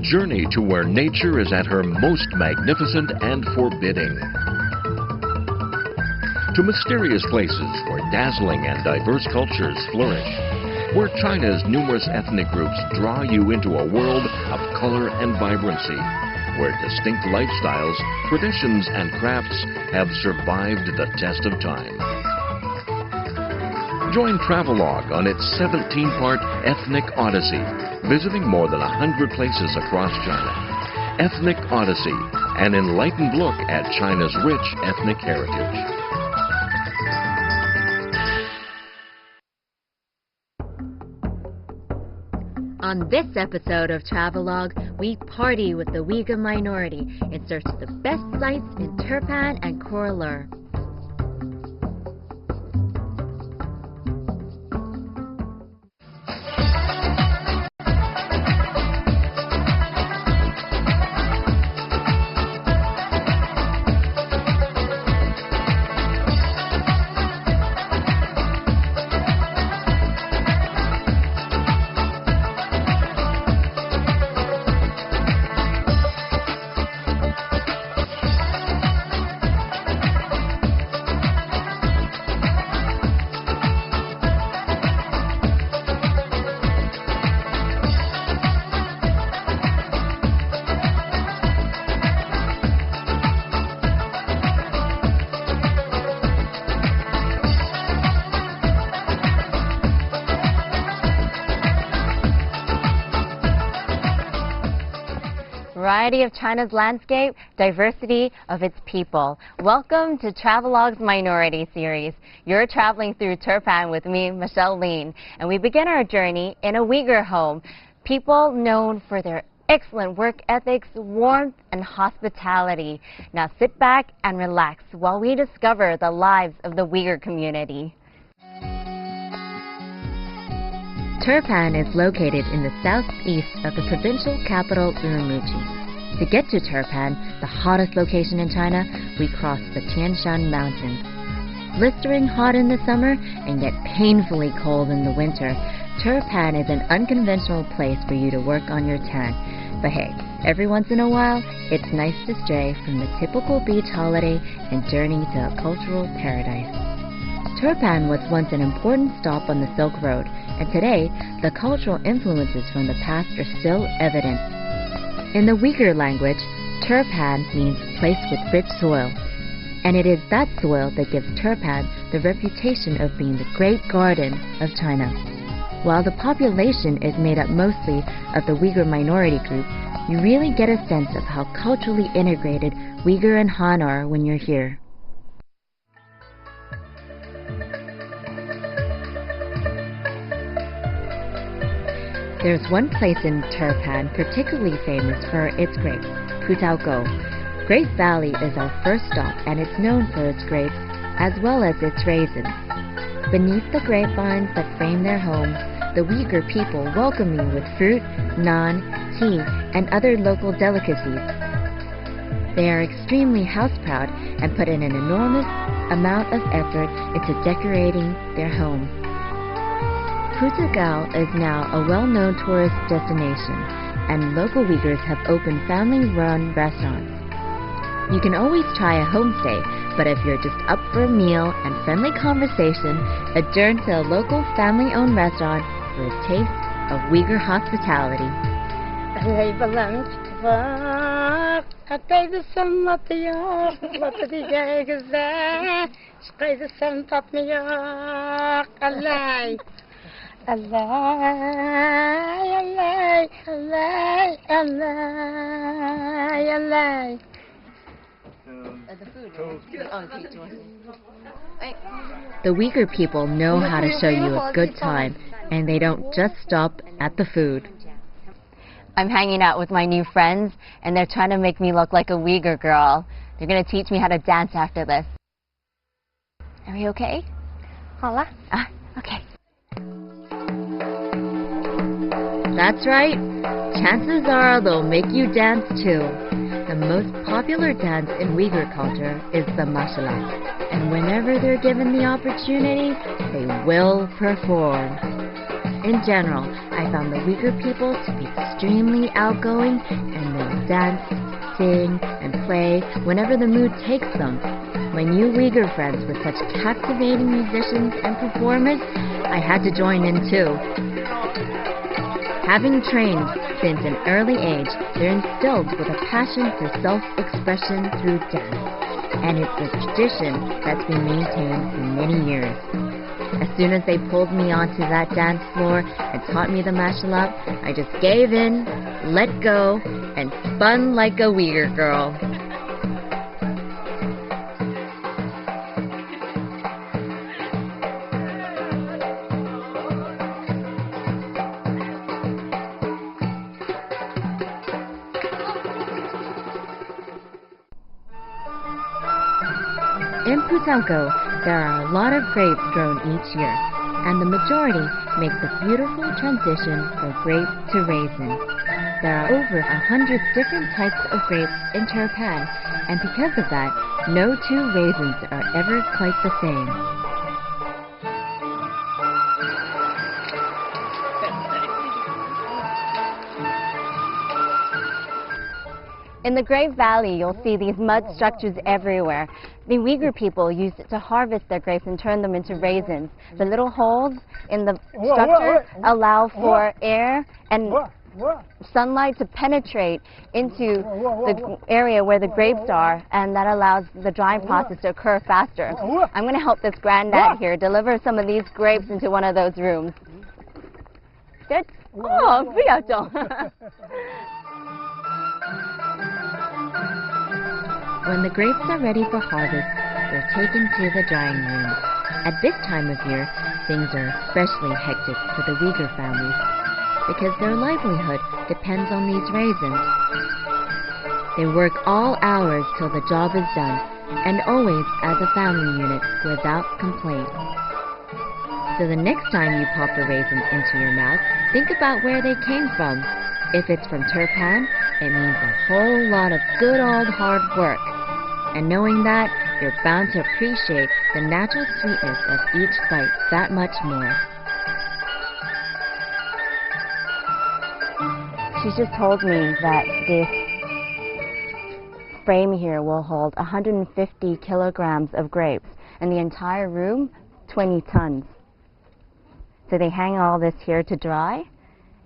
journey to where nature is at her most magnificent and forbidding. To mysterious places where dazzling and diverse cultures flourish. Where China's numerous ethnic groups draw you into a world of color and vibrancy. Where distinct lifestyles, traditions, and crafts have survived the test of time. Join Travelogue on its 17-part Ethnic Odyssey, visiting more than 100 places across China. Ethnic Odyssey, an enlightened look at China's rich ethnic heritage. On this episode of Travelogue, we party with the Uyghur minority in search of the best sights in Turpan and Koralur. Variety of China's landscape, diversity of its people. Welcome to Travelogue's Minority Series. You're traveling through Turpan with me, Michelle Lean, and we begin our journey in a Uyghur home. People known for their excellent work ethics, warmth, and hospitality. Now sit back and relax while we discover the lives of the Uyghur community. Turpan is located in the southeast of the provincial capital Urumqi. To get to Turpan, the hottest location in China, we cross the Tian Shan Mountains. Blistering hot in the summer and yet painfully cold in the winter, Turpan is an unconventional place for you to work on your tan. But hey, every once in a while, it's nice to stray from the typical beach holiday and journey to a cultural paradise. Turpan was once an important stop on the Silk Road, and today, the cultural influences from the past are still evident. In the Uyghur language, Turpan means place with rich soil, and it is that soil that gives Turpan the reputation of being the Great Garden of China. While the population is made up mostly of the Uyghur minority group, you really get a sense of how culturally integrated Uyghur and Han are when you're here. There's one place in Turpan particularly famous for its grapes, Putao. Grape Valley is our first stop, and it's known for its grapes as well as its raisins. Beneath the grapevines that frame their homes, the Uyghur people welcome you with fruit, naan, tea, and other local delicacies. They are extremely house-proud and put in an enormous amount of effort into decorating their home. Putao is now a well-known tourist destination, and local Uyghurs have opened family-run restaurants. You can always try a homestay, but if you're just up for a meal and friendly conversation, adjourn to a local family-owned restaurant for a taste of Uyghur hospitality. The Uyghur people know how to show you a good time, and they don't just stop at the food. I'm hanging out with my new friends, and they're trying to make me look like a Uyghur girl. They're going to teach me how to dance after this. Are we okay? Hola. Okay. That's right. Chances are they'll make you dance too. The most popular dance in Uyghur culture is the mashallah, and whenever they're given the opportunity, they will perform. In general, I found the Uyghur people to be extremely outgoing, and they'll dance, sing, and play whenever the mood takes them. My new Uyghur friends were such captivating musicians and performers, I had to join in too. Having trained since an early age, they're instilled with a passion for self-expression through dance, and it's a tradition that's been maintained for many years. As soon as they pulled me onto that dance floor and taught me the martial art, I just gave in, let go, and spun like a Uyghur girl. In Putalco, there are a lot of grapes grown each year, and the majority make the beautiful transition from grape to raisin. There are over 100 different types of grapes in Turpan, and because of that, no two raisins are ever quite the same. In the Grape Valley, you'll see these mud structures everywhere. The Uyghur people use it to harvest their grapes and turn them into raisins. The little holes in the structure allow for air and sunlight to penetrate into the area where the grapes are, and that allows the drying process to occur faster. I'm going to help this granddad here deliver some of these grapes into one of those rooms. Good? Oh, 不要动. When the grapes are ready for harvest, they're taken to the drying room. At this time of year, things are especially hectic for the Uyghur families because their livelihood depends on these raisins. They work all hours till the job is done, and always as a family unit without complaint. So the next time you pop a raisin into your mouth, think about where they came from. If it's from Turpan, it means a whole lot of good old hard work. And knowing that, you're bound to appreciate the natural sweetness of each bite that much more. She's just told me that this frame here will hold 150 kilograms of grapes, and the entire room, 20 tons. So they hang all this here to dry,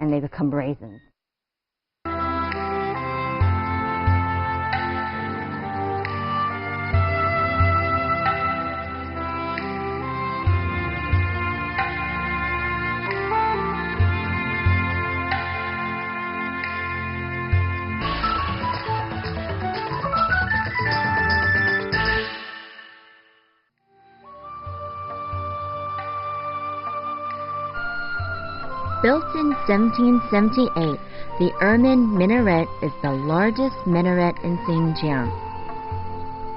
and they become raisins. Built in 1778, the Ermine Minaret is the largest minaret in Xinjiang.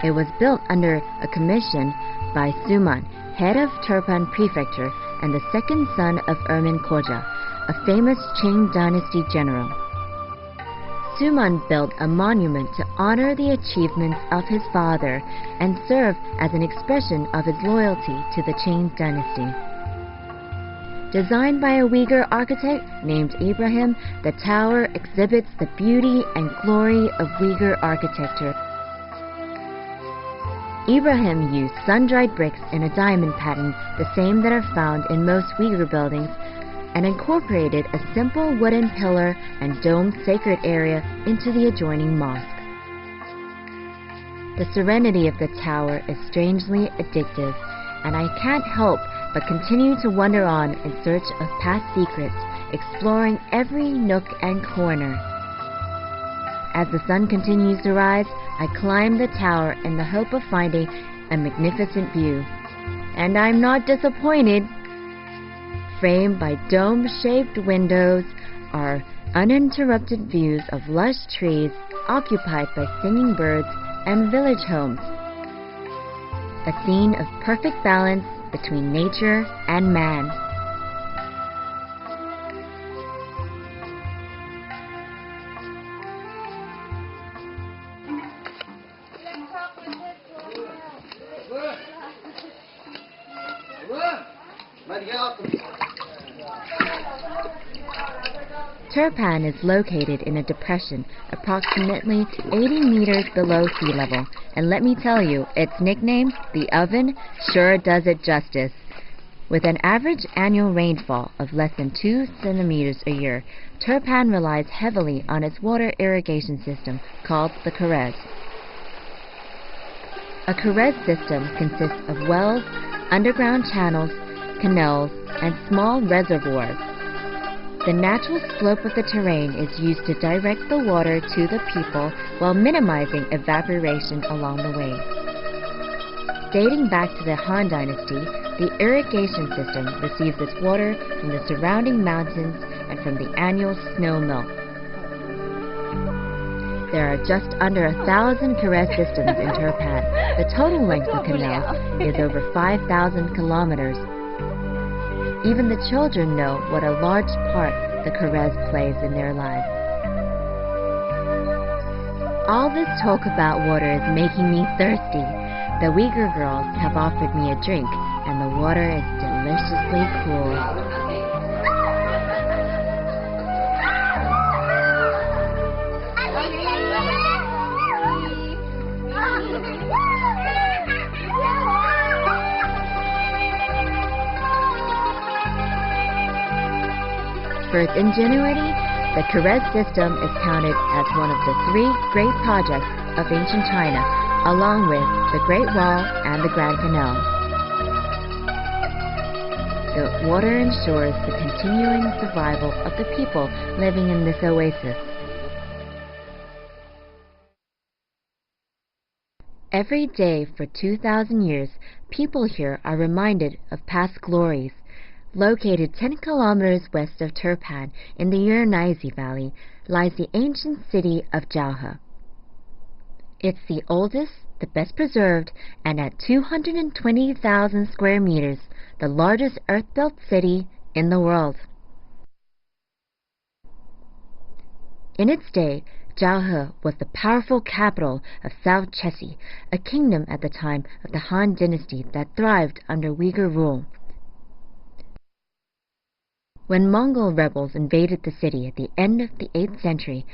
It was built under a commission by Suman, head of Turpan Prefecture and the second son of Ermine Khoja, a famous Qing dynasty general. Suman built a monument to honor the achievements of his father and serve as an expression of his loyalty to the Qing dynasty. Designed by a Uyghur architect named Ibrahim, the tower exhibits the beauty and glory of Uyghur architecture. Ibrahim used sun-dried bricks in a diamond pattern, the same that are found in most Uyghur buildings, and incorporated a simple wooden pillar and domed sacred area into the adjoining mosque. The serenity of the tower is strangely addictive, and I can't help but continue to wander on in search of past secrets, exploring every nook and corner. As the sun continues to rise, I climb the tower in the hope of finding a magnificent view. And I'm not disappointed. Framed by dome-shaped windows are uninterrupted views of lush trees occupied by singing birds and village homes. A scene of perfect balance between nature and man. Turpan is located in a depression approximately 80 meters below sea level, and let me tell you, its nickname, the Oven, sure does it justice. With an average annual rainfall of less than 2 centimeters a year, Turpan relies heavily on its water irrigation system called the Karez. A Karez system consists of wells, underground channels, canals, and small reservoirs. The natural slope of the terrain is used to direct the water to the people while minimizing evaporation along the way. Dating back to the Han Dynasty, the irrigation system receives its water from the surrounding mountains and from the annual snow melt. There are just under 1,000 Karez systems in Turpan. The total length of canals is over 5,000 kilometers. Even the children know what a large part the Karez plays in their lives. All this talk about water is making me thirsty. The Uyghur girls have offered me a drink, and the water is deliciously cool. For its ingenuity, the Karez system is counted as one of the 3 great projects of ancient China, along with the Great Wall and the Grand Canal. The water ensures the continuing survival of the people living in this oasis. Every day for 2,000 years, people here are reminded of past glories. Located 10 kilometers west of Turpan in the Urnaizi Valley lies the ancient city of Jauhe. It's the oldest, the best preserved, and at 220,000 square meters, the largest earth-built city in the world. In its day, Jauhe was the powerful capital of South Chesi, a kingdom at the time of the Han Dynasty that thrived under Uyghur rule. When Mongol rebels invaded the city at the end of the 8th century,